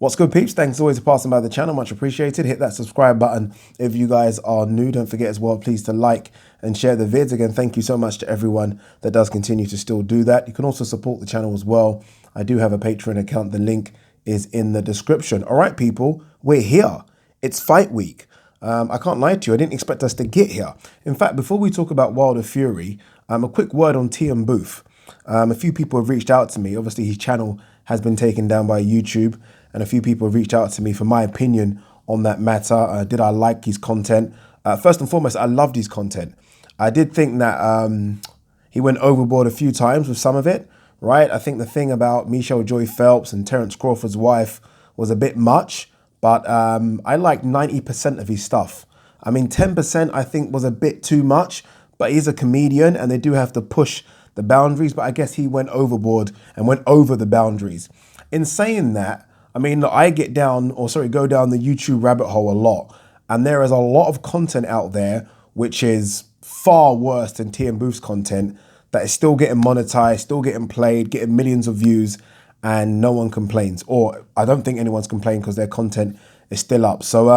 What's good, peeps? Thanks always for passing by the channel. Much appreciated. Hit that subscribe button if you guys are new. Don't forget as well, please, to like and share the vids. Again, thank you so much to everyone that does continue to still do that. You can also support the channel as well. I do have a Patreon account. The link is in the description. All right, people, we're here. It's fight week. I can't lie to you. I didn't expect us to get here. In fact, before we talk about Wilder Fury, a quick word on TYAN Booth. A few people have reached out to me. Obviously, his channel has been taken down by YouTube, and a few people have reached out to me for my opinion on that matter. Did I like his content? First and foremost, I loved his content. I did think that he went overboard a few times with some of it, right? I think the thing about Michelle Joy Phelps and Terence Crawford's wife was a bit much, but I liked 90% of his stuff. I mean, 10% I think was a bit too much, but he's a comedian and they do have to push the boundaries, but I guess he went overboard and went over the boundaries. In saying that, I mean, look, I go down the YouTube rabbit hole a lot, and there is a lot of content out there which is far worse than TYAN Booth's content that is still getting monetized, still getting played, getting millions of views, and no one complains. Or I don't think anyone's complaining because their content is still up. So,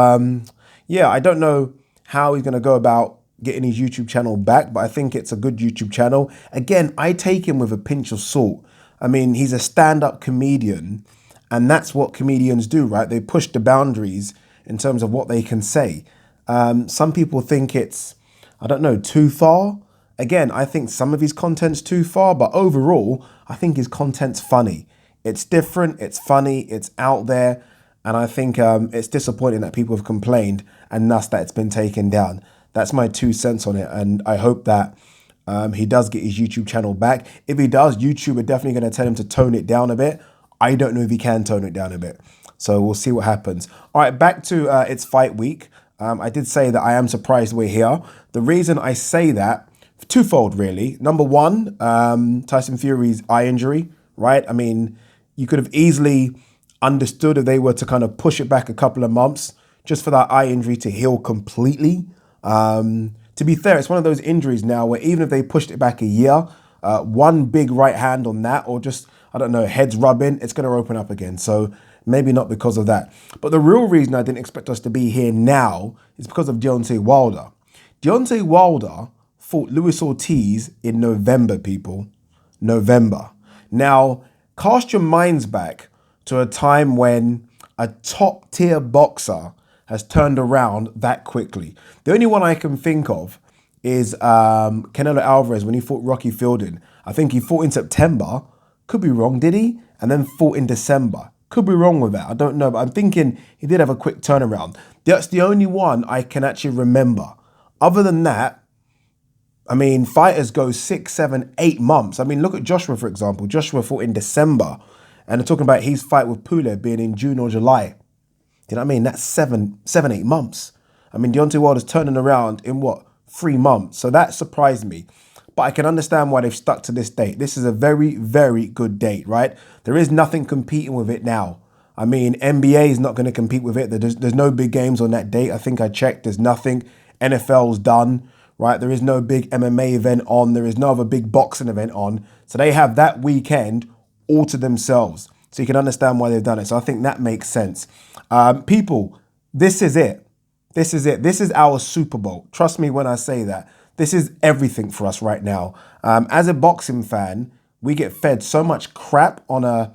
yeah, I don't know how he's going to go about getting his YouTube channel back, but I think it's a good YouTube channel. Again, I take him with a pinch of salt. I mean, he's a stand-up comedian, and that's what comedians do, right? They push the boundaries in terms of what they can say. Some people think it's, I don't know, too far. Again, I think some of his content's too far, but overall, I think his content's funny. It's different, it's funny, it's out there, and I think it's disappointing that people have complained and thus that it's been taken down. That's my 2 cents on it, and I hope that he does get his YouTube channel back. If he does, YouTube are definitely going to tell him to tone it down a bit. I don't know if he can tone it down a bit. So we'll see what happens. All right, back to it's fight week. I did say that I am surprised we're here. The reason I say that, twofold really. Number one, Tyson Fury's eye injury, right? I mean, you could have easily understood if they were to kind of push it back a couple of months just for that eye injury to heal completely. To be fair, it's one of those injuries now where even if they pushed it back a year, one big right hand on that or just, I don't know, heads rubbing, it's going to open up again. So maybe not because of that. But the real reason I didn't expect us to be here now is because of Deontay Wilder. Deontay Wilder fought Luis Ortiz in November, people. November. Now, cast your minds back to a time when a top tier boxer has turned around that quickly. The only one I can think of is Canelo Alvarez when he fought Rocky Fielding. I think he fought in September. Could be wrong, did he? And then fought in December. Could be wrong with that. I don't know, but I'm thinking he did have a quick turnaround. That's the only one I can actually remember. Other than that, I mean, fighters go 6, 7, 8 months. I mean, look at Joshua, for example. Joshua fought in December, and they're talking about his fight with Pulev being in June or July. You know what I mean? That's 7, 8 months. I mean, Deontay Wilder's turning around in what, 3 months? So that surprised me. But I can understand why they've stuck to this date. This is a very, very good date, right? There is nothing competing with it now. I mean, NBA is not going to compete with it. There's no big games on that date. I think I checked. There's nothing. NFL's done, right? There is no big MMA event on. There is no other big boxing event on. So they have that weekend all to themselves. So you can understand why they've done it. So I think that makes sense. People, this is it. This is it. This is our Super Bowl. Trust me when I say that. This is everything for us right now. As a boxing fan, we get fed so much crap on a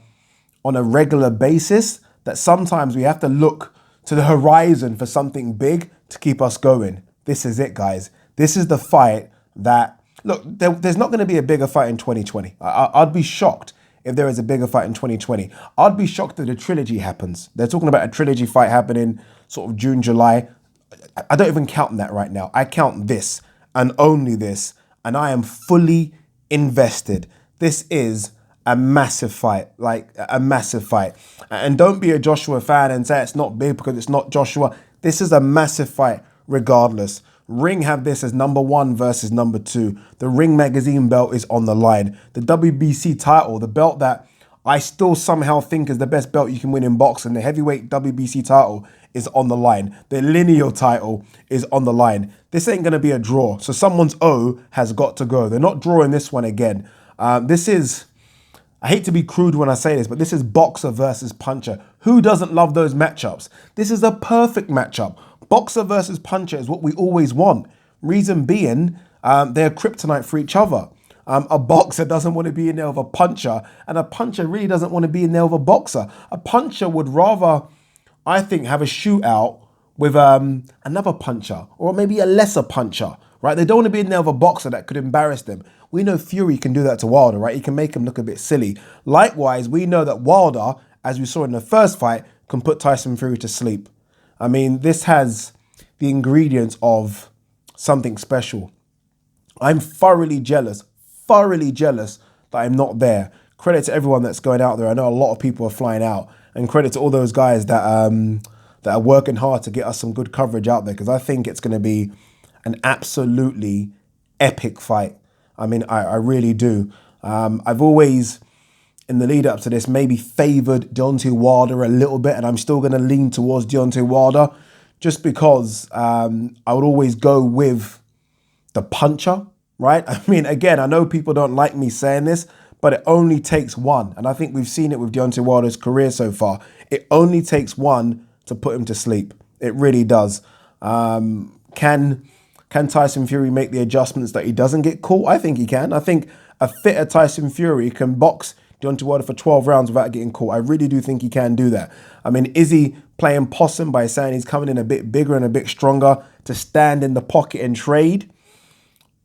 regular basis that sometimes we have to look to the horizon for something big to keep us going. This is it, guys. This is the fight that, look, there's not going to be a bigger fight in 2020. I'd be shocked if there is a bigger fight in 2020. I'd be shocked that a trilogy happens. They're talking about a trilogy fight happening sort of June, July. I don't even count that right now. I count this and only this, and I am fully invested. This is a massive fight, like a massive fight. And don't be a Joshua fan and say it's not big because it's not Joshua. This is a massive fight regardless. Ring have this as #1 versus #2. The Ring magazine belt is on the line. The WBC title, the belt that I still somehow think is the best belt you can win in boxing, the heavyweight WBC title is on the line. The lineal title is on the line. This ain't going to be a draw. So someone's O has got to go. They're not drawing this one again. This is, I hate to be crude when I say this, but this is boxer versus puncher. Who doesn't love those matchups? This is a perfect matchup. Boxer versus puncher is what we always want. Reason being, they're kryptonite for each other. A boxer doesn't want to be in there with a puncher, and a puncher really doesn't want to be in there with a boxer. A puncher would rather, I think, have a shootout with another puncher, or maybe a lesser puncher, right? They don't want to be in there with a boxer that could embarrass them. We know Fury can do that to Wilder, right? He can make him look a bit silly. Likewise, we know that Wilder, as we saw in the first fight, can put Tyson Fury to sleep. I mean, this has the ingredients of something special. I'm thoroughly jealous that I'm not there. Credit to everyone that's going out there. I know a lot of people are flying out, and credit to all those guys that are working hard to get us some good coverage out there, because I think it's going to be an absolutely epic fight. I mean, I really do. I've always, in the lead up to this, maybe favoured Deontay Wilder a little bit, and I'm still going to lean towards Deontay Wilder just because I would always go with the puncher, right? I mean, again, I know people don't like me saying this, but it only takes one. And I think we've seen it with Deontay Wilder's career so far. It only takes one to put him to sleep. It really does. Can Tyson Fury make the adjustments that he doesn't get caught? I think he can. I think a fitter Tyson Fury can box Deontay Wilder for 12 rounds without getting caught. I really do think he can do that. I mean, is he playing possum by saying he's coming in a bit bigger and a bit stronger to stand in the pocket and trade?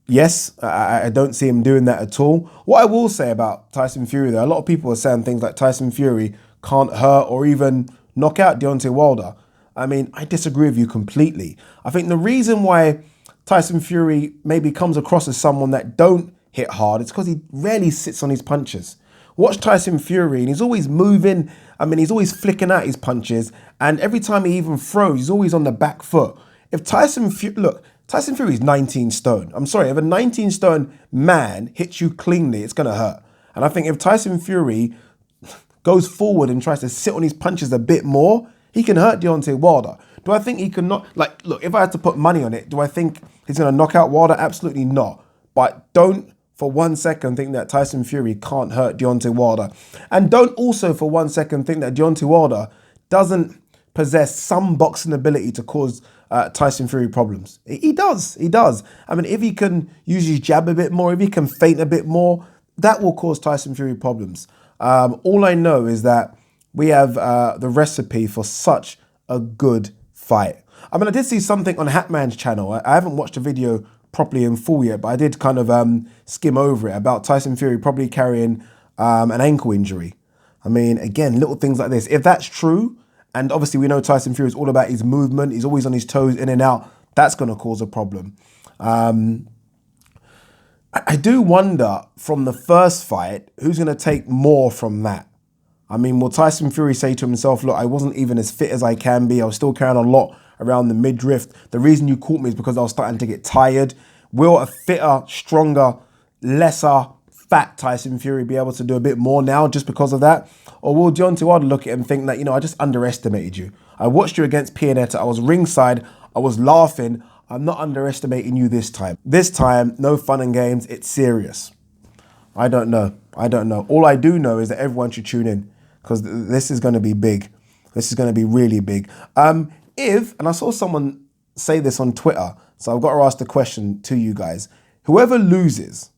Yes, I don't see him doing that at all. What I will say about Tyson Fury, though, a lot of people are saying things like Tyson Fury can't hurt or even knock out Deontay Wilder. I mean, I disagree with you completely. I think the reason why Tyson Fury maybe comes across as someone that don't hit hard is because he rarely sits on his punches. Watch Tyson Fury, and he's always moving. I mean, he's always flicking out his punches, and every time he even throws, he's always on the back foot. If Tyson Fury's 19 stone. I'm sorry, if a 19 stone man hits you cleanly, it's going to hurt. And I think if Tyson Fury goes forward and tries to sit on his punches a bit more, he can hurt Deontay Wilder. Do I think he can knock, look, if I had to put money on it, do I think he's going to knock out Wilder? Absolutely not. But don't for 1 second think that Tyson Fury can't hurt Deontay Wilder. And don't also for 1 second think that Deontay Wilder doesn't possess some boxing ability to cause Tyson Fury problems. He does. I mean, if he can use his jab a bit more, if he can feint a bit more, that will cause Tyson Fury problems. All I know is that we have the recipe for such a good fight. I mean, I did see something on Hatman's channel. I haven't watched the video properly in full yet, but I did kind of skim over it about Tyson Fury probably carrying an ankle injury. I mean, again, little things like this. If that's true, and obviously we know Tyson Fury is all about his movement, he's always on his toes, in and out, that's going to cause a problem. I do wonder from the first fight, who's going to take more from that? I mean, will Tyson Fury say to himself, look, I wasn't even as fit as I can be. I was still carrying a lot around the midriff. The reason you caught me is because I was starting to get tired. Will a fitter, stronger, lesser, fat Tyson Fury be able to do a bit more now just because of that? Or will Deontay Wilder look at him and think that, I just underestimated you. I watched you against Pianetta. I was ringside. I was laughing. I'm not underestimating you this time. This time, no fun and games. It's serious. I don't know. All I do know is that everyone should tune in because this is going to be big. This is going to be really big. And I saw someone say this on Twitter, so I've got to ask the question to you guys. Whoever loses,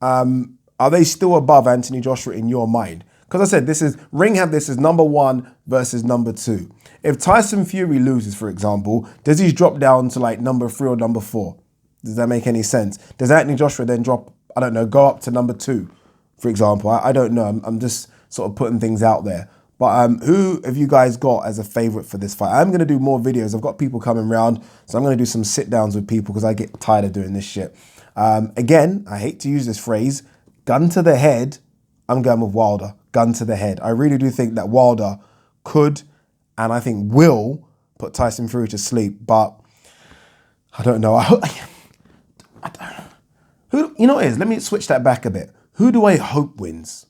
are they still above Anthony Joshua in your mind? Because I said, Ring had this as number 1 versus number 2. If Tyson Fury loses, for example, does he drop down to like number 3 or number 4? Does that make any sense? Does Anthony Joshua then drop, I don't know, go up to number 2, for example? I don't know. I'm just sort of putting things out there. But who have you guys got as a favourite for this fight? I'm going to do more videos. I've got people coming around, so I'm going to do some sit-downs with people because I get tired of doing this shit. Again, I hate to use this phrase, gun to the head, I'm going with Wilder. Gun to the head. I really do think that Wilder could, and I think will, put Tyson Fury to sleep. But I don't know. You know what it is? Let me switch that back a bit. Who do I hope wins?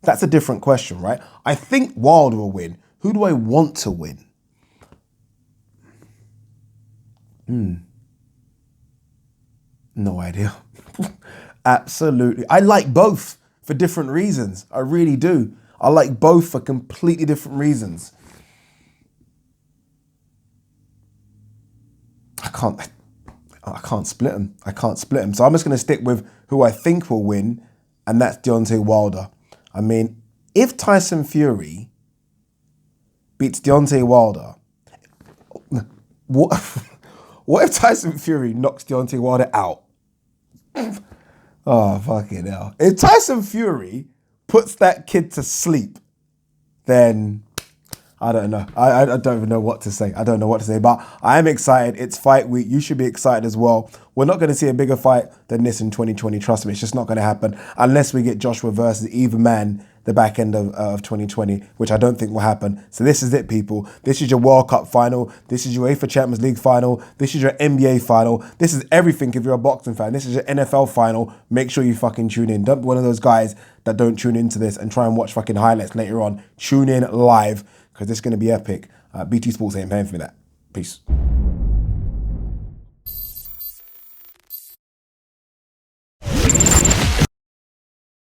That's a different question, right? I think Wilder will win. Who do I want to win? No idea. Absolutely. I like both for different reasons. I really do. I like both for completely different reasons. I can't split them. I can't split them. So I'm just going to stick with who I think will win, and that's Deontay Wilder. I mean, if Tyson Fury beats Deontay Wilder, what if Tyson Fury knocks Deontay Wilder out? Oh, fucking hell. If Tyson Fury puts that kid to sleep, then I don't know. I don't even know what to say. I don't know what to say, but I am excited. It's fight week. You should be excited as well. We're not going to see a bigger fight than this in 2020. Trust me, it's just not going to happen unless we get Joshua versus either man the back end of 2020, which I don't think will happen. So this is it, people. This is your World Cup final. This is your UEFA Champions League final. This is your NBA final. This is everything if you're a boxing fan. This is your NFL final. Make sure you fucking tune in. Don't be one of those guys that don't tune into this and try and watch fucking highlights later on. Tune in live, because this is going to be epic. BT Sports ain't paying for that. Peace.